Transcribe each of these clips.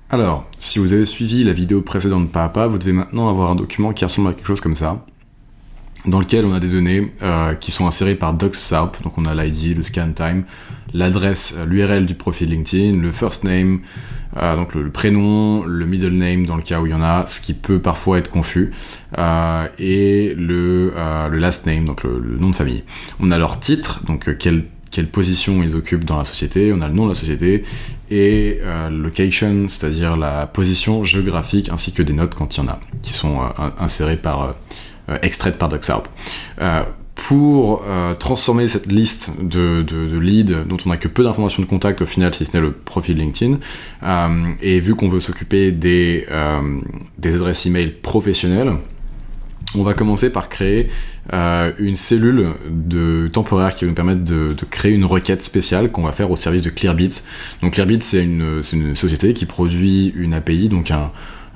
Alors, si vous avez suivi la vidéo précédente pas à pas, vous devez maintenant avoir un document qui ressemble à quelque chose comme ça, dans lequel on a des données qui sont insérées par docs.sarp, donc on a l'ID, le scan time, l'adresse, l'URL du profil LinkedIn, le first name, donc le prénom, le middle name dans le cas où il y en a, ce qui peut parfois être confus, et le last name, donc le nom de famille. On a leur titre, donc quelle position ils occupent dans la société, on a le nom de la société, et location, c'est-à-dire la position géographique, ainsi que des notes quand il y en a, qui sont insérées extraites par docs.sarp. Pour transformer cette liste de leads dont on n'a que peu d'informations de contact au final, si ce n'est le profil LinkedIn, et vu qu'on veut s'occuper des adresses email professionnelles, on va commencer par créer une cellule temporaire qui va nous permettre de créer une requête spéciale qu'on va faire au service de Clearbit. Donc Clearbit, c'est une société qui produit une API, donc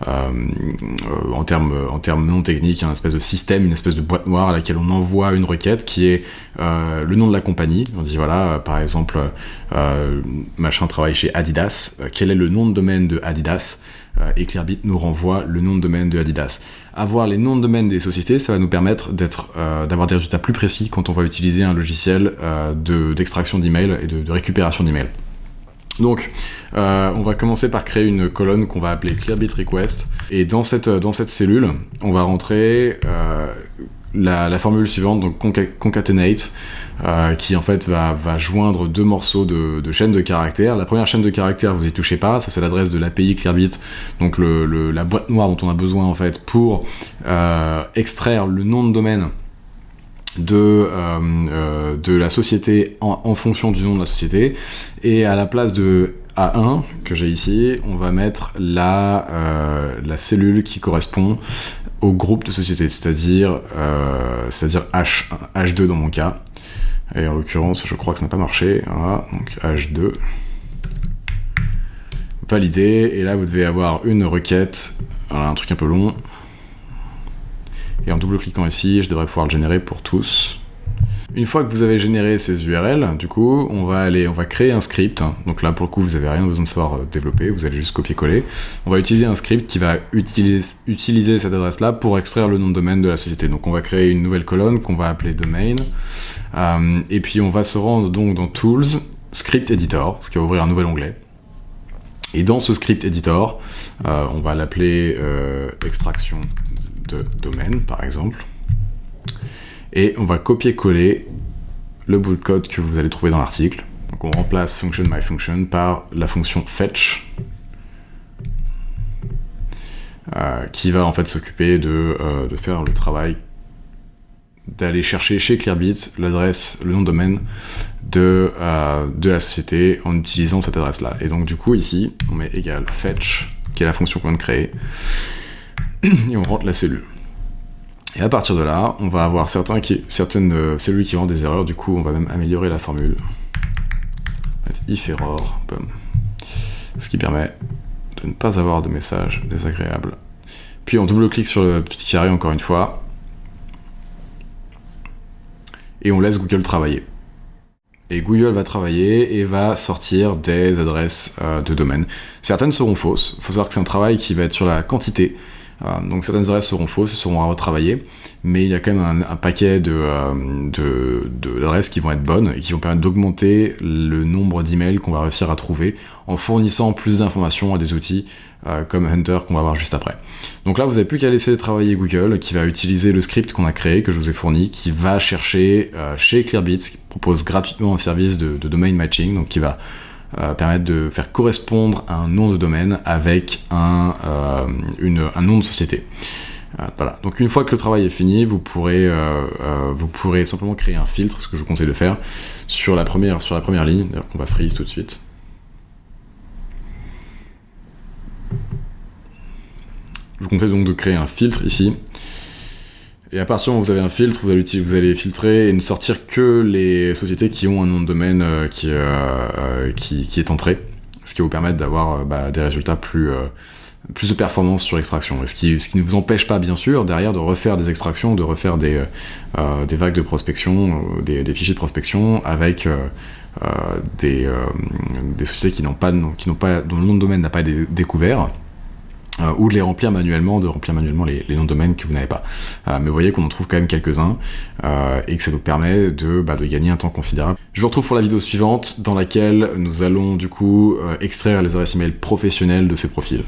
en termes non techniques, un espèce de système, une espèce de boîte noire à laquelle on envoie une requête qui est le nom de la compagnie. On dit voilà, par exemple, machin travaille chez Adidas, quel est le nom de domaine de Adidas, et Clearbit nous renvoie le nom de domaine de Adidas. Avoir les noms de domaine des sociétés, ça va nous permettre d'avoir des résultats plus précis quand on va utiliser un logiciel d'extraction d'email et de récupération d'email. Donc, on va commencer par créer une colonne qu'on va appeler Clearbit Request, et dans cette cellule, on va rentrer la formule suivante, donc concatenate, qui en fait va joindre deux morceaux de chaîne de caractères. La première chaîne de caractères, vous y touchez pas, ça c'est l'adresse de l'API Clearbit, donc la boîte noire dont on a besoin en fait pour extraire le nom de domaine de la société en fonction du nom de la société, et à la place de A1 que j'ai ici, on va mettre la cellule qui correspond au groupe de société, c'est-à-dire H2 dans mon cas, et en l'occurrence je crois que ça n'a pas marché, voilà, donc H2, validé, et là vous devez avoir une requête, voilà, un truc un peu long. Et en double-cliquant ici, je devrais pouvoir le générer pour tous. Une fois que vous avez généré ces URL, du coup, on va créer un script. Donc là, pour le coup, vous n'avez rien besoin de savoir développer, vous allez juste copier-coller. On va utiliser un script qui va utiliser cette adresse-là pour extraire le nom de domaine de la société. Donc on va créer une nouvelle colonne qu'on va appeler domain. Et puis on va se rendre donc dans Tools, Script Editor, ce qui va ouvrir un nouvel onglet. Et dans ce script editor, on va l'appeler extraction de domaine, par exemple. Et on va copier-coller le bout de code que vous allez trouver dans l'article. Donc on remplace function myFunction par la fonction fetch, qui va en fait s'occuper de faire le travail d'aller chercher chez Clearbit l'adresse, le nom de domaine de la société en utilisant cette adresse-là. Et donc du coup ici, on met égal fetch, qui est la fonction qu'on vient de créer, et on rentre la cellule. Et à partir de là, on va avoir certaines cellules qui vont des erreurs, du coup on va même améliorer la formule. If error, boom. Ce qui permet de ne pas avoir de message désagréable. Puis on double-clique sur le petit carré encore une fois, et on laisse Google travailler. Et Google va travailler et va sortir des adresses de domaine. Certaines seront fausses. Il faut savoir que c'est un travail qui va être sur la quantité. Donc certaines adresses seront fausses, seront à retravailler, mais il y a quand même un paquet d'adresses qui vont être bonnes et qui vont permettre d'augmenter le nombre d'emails qu'on va réussir à trouver en fournissant plus d'informations à des outils comme Hunter qu'on va voir juste après. Donc là, vous n'avez plus qu'à laisser travailler Google, qui va utiliser le script qu'on a créé, que je vous ai fourni, qui va chercher chez Clearbit, qui propose gratuitement un service de domain matching, donc qui va permettre de faire correspondre un nom de domaine avec un nom de société. Voilà. Donc une fois que le travail est fini, vous pourrez simplement créer un filtre, ce que je vous conseille de faire, sur la première ligne, d'ailleurs qu'on va freeze tout de suite. Je vous conseille donc de créer un filtre ici. Et à partir du moment où vous avez un filtre, vous allez filtrer et ne sortir que les sociétés qui ont un nom de domaine qui est entré, ce qui va vous permettre d'avoir des résultats plus de performance sur l'extraction. Et ce qui ne vous empêche pas, bien sûr, derrière de refaire des extractions, de refaire des vagues de prospection, des fichiers de prospection avec des sociétés qui n'ont pas, dont le nom de domaine n'a pas été découvert, ou de les remplir manuellement, les noms de domaine que vous n'avez pas. Mais vous voyez qu'on en trouve quand même quelques-uns, et que ça nous permet de gagner un temps considérable. Je vous retrouve pour la vidéo suivante, dans laquelle nous allons du coup extraire les adresses email professionnelles de ces profils.